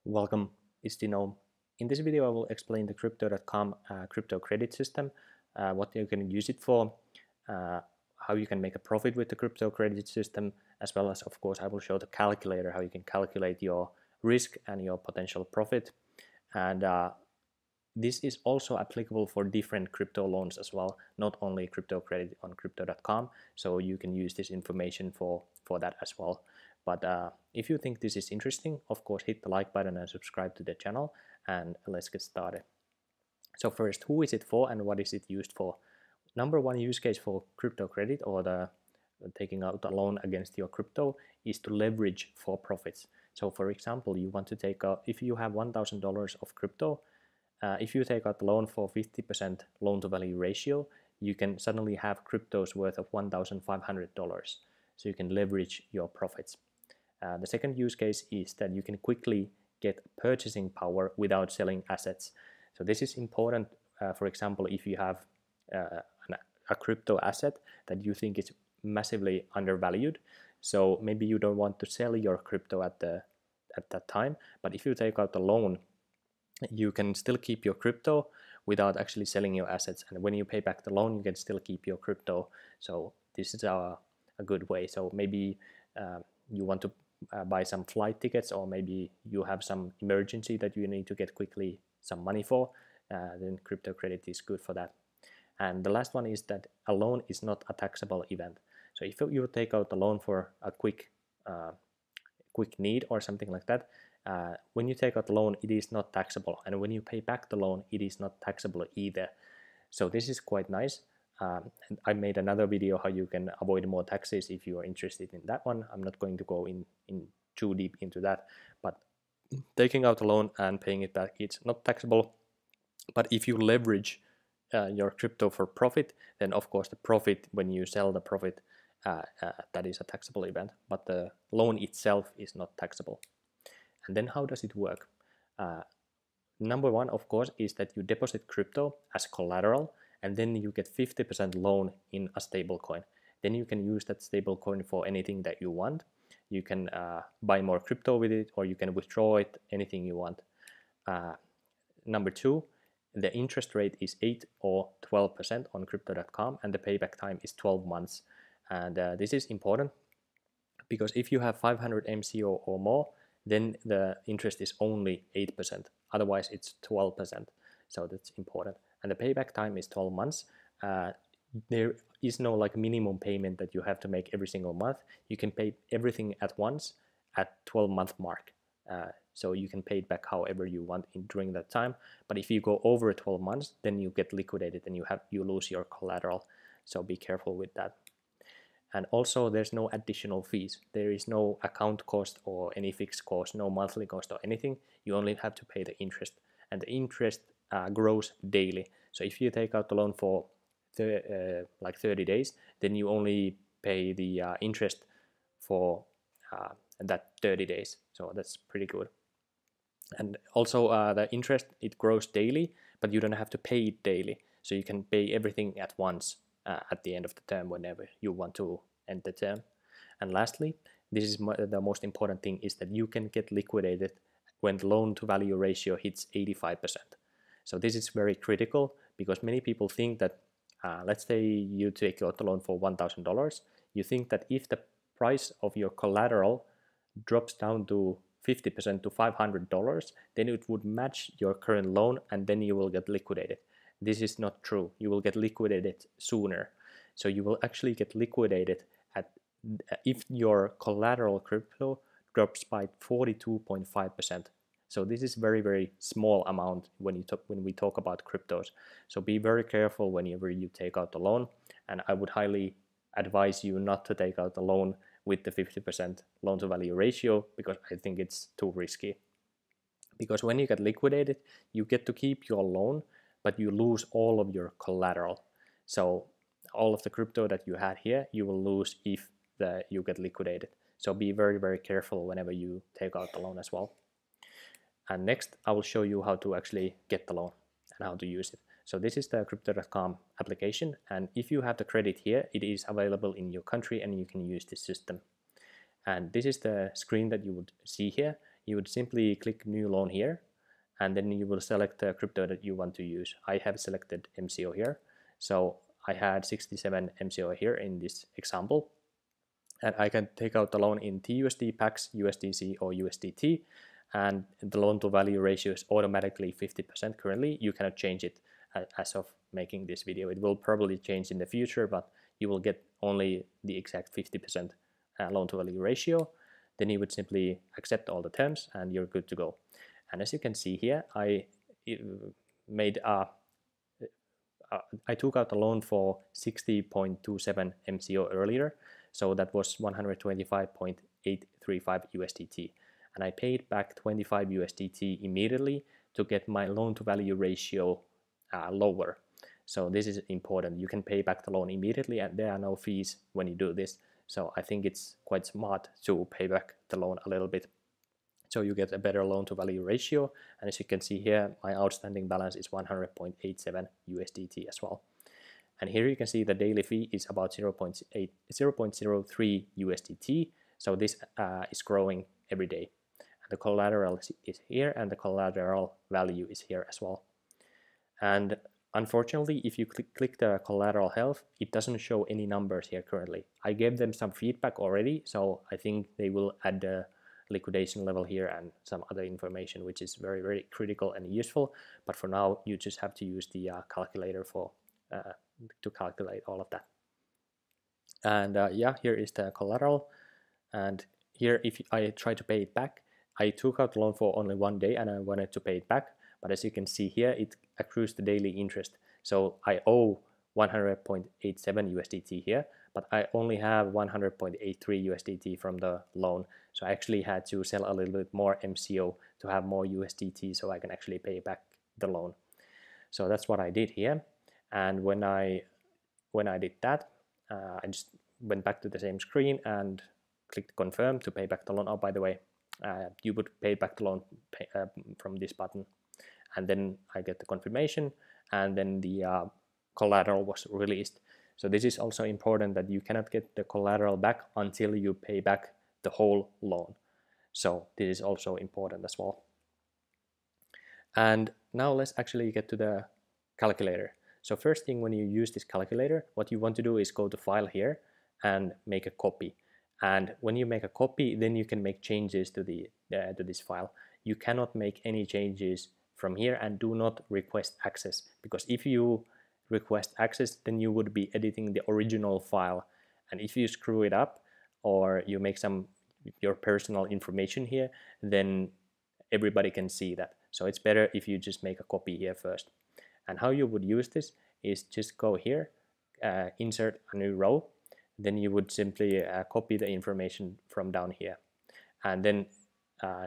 Welcome, it's denome. In this video I will explain the crypto.com crypto credit system, what you can use it for, how you can make a profit with the crypto credit system, as well as, of course, I will show the calculator, how you can calculate your risk and your potential profit. And this is also applicable for different crypto loans as well, not only crypto credit on crypto.com. So you can use this information for that as well. But if you think this is interesting, of course, hit the like button and subscribe to the channel, and let's get started. So first, who is it for and what is it used for? Number one use case for crypto credit, or the taking out a loan against your crypto, is to leverage for profits. So for example, you want to take out, if you have $1,000 of crypto, if you take out the loan for 50% loan to value ratio, you can suddenly have cryptos worth of $1,500. So you can leverage your profits. The second use case is that you can quickly get purchasing power without selling assets. So this is important, for example, if you have a crypto asset that you think is massively undervalued. So maybe you don't want to sell your crypto at that time, but if you take out the loan, you can still keep your crypto without actually selling your assets. And when you pay back the loan, you can still keep your crypto. So this is a good way. So maybe you want to buy some flight tickets, or maybe you have some emergency that you need to get quickly some money for, then crypto credit is good for that. And the last one is that a loan is not a taxable event. So if you take out a loan for a quick need or something like that, when you take out the loan, it is not taxable, and when you pay back the loan, it is not taxable either. So this is quite nice. And I made another video how you can avoid more taxes if you are interested in that one. I'm not going to go in too deep into that, but taking out a loan and paying it back, it's not taxable. But if you leverage your crypto for profit, then of course the profit, when you sell the profit, that is a taxable event, but the loan itself is not taxable. And then how does it work? Number one, of course, is that you deposit crypto as collateral, and then you get 50% loan in a stable coin. Then you can use that stable coin for anything that you want. You can buy more crypto with it, or you can withdraw it, anything you want. Number two, the interest rate is 8 or 12% on crypto.com, and the payback time is 12 months. And this is important because if you have 500 MCO or more, then the interest is only 8%. Otherwise, it's 12%. So that's important. And the payback time is 12 months. There is no like minimum payment that you have to make every single month. You can pay everything at once at 12-month mark. So you can pay it back however you want during that time. But if you go over 12 months, then you get liquidated and you lose your collateral. So be careful with that. And also, there's no additional fees. There is no account cost or any fixed cost, no monthly cost or anything. You only have to pay the interest, and the interest grows daily. So if you take out the loan for like 30 days, then you only pay the interest for that 30 days. So that's pretty good. And also the interest, it grows daily, but you don't have to pay it daily. So you can pay everything at once at the end of the term whenever you want to end the term. And lastly, this is the most important thing, is that you can get liquidated when the loan to value ratio hits 85%. So this is very critical because many people think that, let's say you take out the loan for $1,000, you think that if the price of your collateral drops down to 50% to $500, then it would match your current loan, and then you will get liquidated. This is not true. You will get liquidated sooner. So you will actually get liquidated if your collateral crypto drops by 42.5%. So this is very, very small amount when we talk about cryptos. So be very careful whenever you take out the loan, and I would highly advise you not to take out the loan with the 50% loan to value ratio, because I think it's too risky. Because when you get liquidated, you get to keep your loan, but you lose all of your collateral. So all of the crypto that you had here, you will lose if you get liquidated. So be very, very careful whenever you take out the loan as well. And next, I will show you how to actually get the loan and how to use it. So this is the crypto.com application, and if you have the credit here, it is available in your country and you can use this system. And this is the screen that you would see here. you would simply click new loan here, and then you will select the crypto that you want to use. I have selected MCO here, so I had 67 MCO here in this example, and I can take out the loan in TUSD, PAX, USDC, or USDT, and the loan to value ratio is automatically 50% currently. You cannot change it as of making this video. It will probably change in the future, but you will get only the exact 50% loan to value ratio. Then you would simply accept all the terms and you're good to go. And as you can see here, I took out a loan for 60.27 MCO earlier, so that was 125.835 USDT, and I paid back 25 USDT immediately to get my loan to value ratio lower. So this is important. You can pay back the loan immediately and there are no fees when you do this. So I think it's quite smart to pay back the loan a little bit, so you get a better loan to value ratio. And as you can see here, my outstanding balance is 100.87 USDT as well. And here you can see the daily fee is about 0.03 USDT. So this is growing every day. And the collateral is here, and the collateral value is here as well. And unfortunately, if you click the collateral health, it doesn't show any numbers here currently. I gave them some feedback already, so I think they will add the liquidation level here and some other information, which is very, very critical and useful. But for now, you just have to use the calculator for to calculate all of that. And yeah, here is the collateral. And here, if I try to pay it back, I took out the loan for only 1 day and I wanted to pay it back. But as you can see here, it accrues the daily interest. So I owe 100.87 USDT here, but I only have 100.83 USDT from the loan. So I actually had to sell a little bit more MCO to have more USDT so I can actually pay back the loan. So that's what I did here. And when I did that, I just went back to the same screen and clicked confirm to pay back the loan. Oh, by the way, you would pay back the loan from this button. And then I get the confirmation, and then the collateral was released. So this is also important, that you cannot get the collateral back until you pay back the whole loan. So this is also important as well. And now let's actually get to the calculator. So first thing, when you use this calculator, what you want to do is go to File here and make a copy. And when you make a copy, then you can make changes to this file. You cannot make any changes from here, and do not request access, because if you request access, then you would be editing the original file, and if you screw it up or you make your personal information here, then everybody can see that. So it's better if you just make a copy here first. And how you would use this is just go here, insert a new row, then you would simply copy the information from down here, and then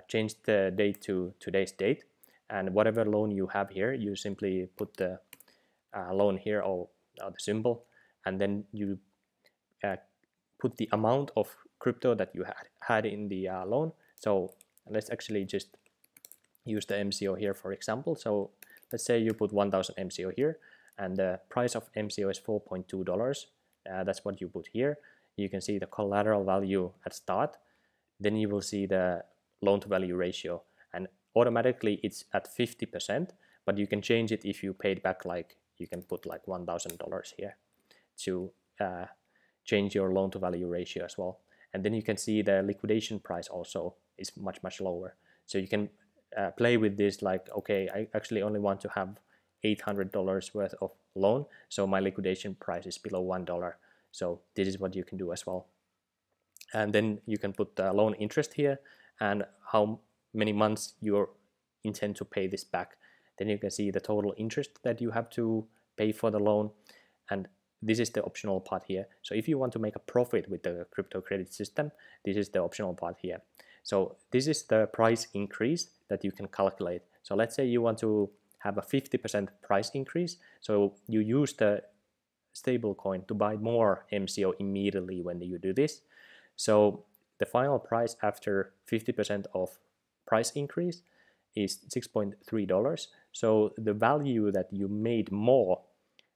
change the date to today's date. And whatever loan you have here, you simply put the loan here, or the symbol, and then you put the amount of crypto that you had in the loan. So let's actually just use the MCO here, for example. So let's say you put 1000 MCO here, and the price of MCO is $4.2. That's what you put here. You can see the collateral value at start. Then you will see the loan to value ratio, and automatically it's at 50%, but you can change it if you paid back, like you can put like $1,000 here to change your loan to value ratio as well. And then you can see the liquidation price also is much lower. So you can play with this, like, okay, I actually only want to have $800 worth of loan, so my liquidation price is below $1. So this is what you can do as well. And then you can put the loan interest here and how many months you intend to pay this back. Then you can see the total interest that you have to pay for the loan, and this is the optional part here. So if you want to make a profit with the crypto credit system, this is the optional part here. So this is the price increase that you can calculate. So let's say you want to have a 50% price increase, so you use the stable coin to buy more MCO immediately when you do this. So the final price after 50% of price increase is $6.3. So the value that you made more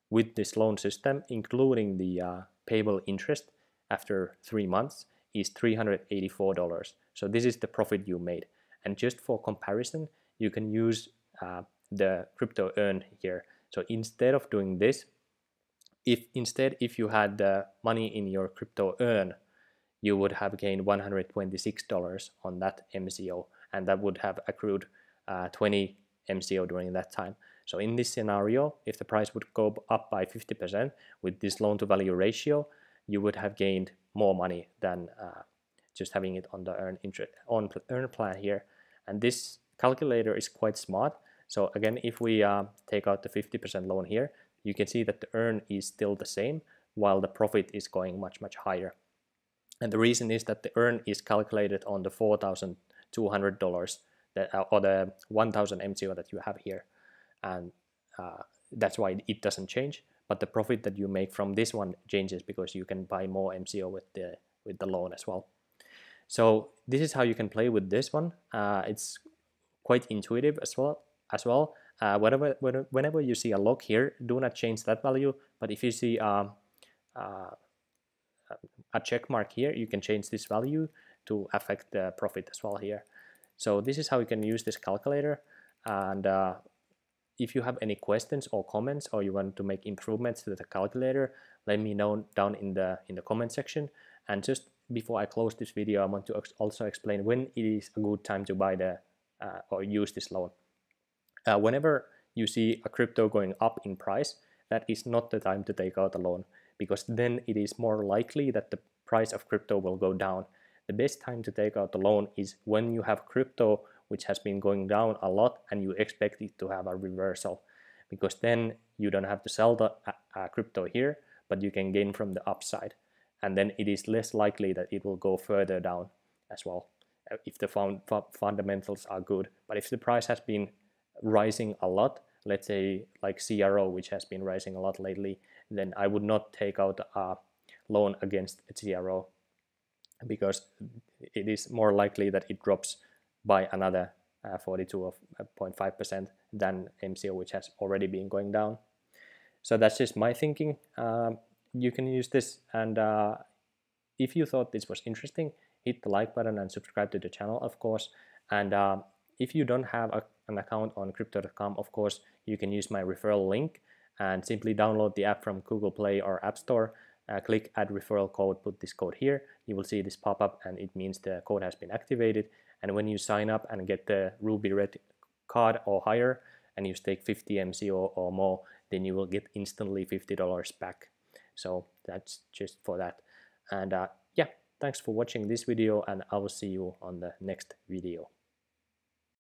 with this loan system, including the payable interest after 3 months, is $384. So this is the profit you made. And just for comparison, you can use the crypto earn here. So instead of doing this, if you had the money in your crypto earn, you would have gained $126 on that MCO, and that would have accrued 20 MCO during that time. So in this scenario, if the price would go up by 50% with this loan to value ratio, you would have gained more money than just having it on the earn plan here. And this calculator is quite smart. So again, if we take out the 50% loan here, you can see that the earn is still the same while the profit is going much higher. And the reason is that the earn is calculated on the $4,200 or the 1,000 MCO that you have here, and that's why it doesn't change. But the profit that you make from this one changes because you can buy more MCO with the loan as well. So this is how you can play with this one. It's quite intuitive as well. Whenever you see a lock here, do not change that value. But if you see a check mark here, you can change this value to affect the profit as well here. So this is how you can use this calculator. And if you have any questions or comments, or you want to make improvements to the calculator, let me know down in the comment section. And just before I close this video, I want to also explain when it is a good time to buy or use this loan. Whenever you see a crypto going up in price, that is not the time to take out a loan, because then it is more likely that the price of crypto will go down. The best time to take out the loan is when you have crypto which has been going down a lot and you expect it to have a reversal, because then you don't have to sell the crypto here, but you can gain from the upside, and then it is less likely that it will go further down as well if the fundamentals are good. But if the price has been rising a lot, let's say like CRO, which has been rising a lot lately, then I would not take out a loan against a CRO, because it is more likely that it drops by another 42.5% than MCO, which has already been going down. So that's just my thinking. You can use this, and if you thought this was interesting, hit the like button and subscribe to the channel, of course. And if you don't have an account on crypto.com, of course, you can use my referral link and simply download the app from Google Play or App Store. Click add referral code, put this code here. You will see this pop up, and it means the code has been activated. And when you sign up and get the Ruby Red card or higher, and you stake 50 MCO or more, then you will get instantly $50 back. So that's just for that. And yeah, thanks for watching this video, and I will see you on the next video.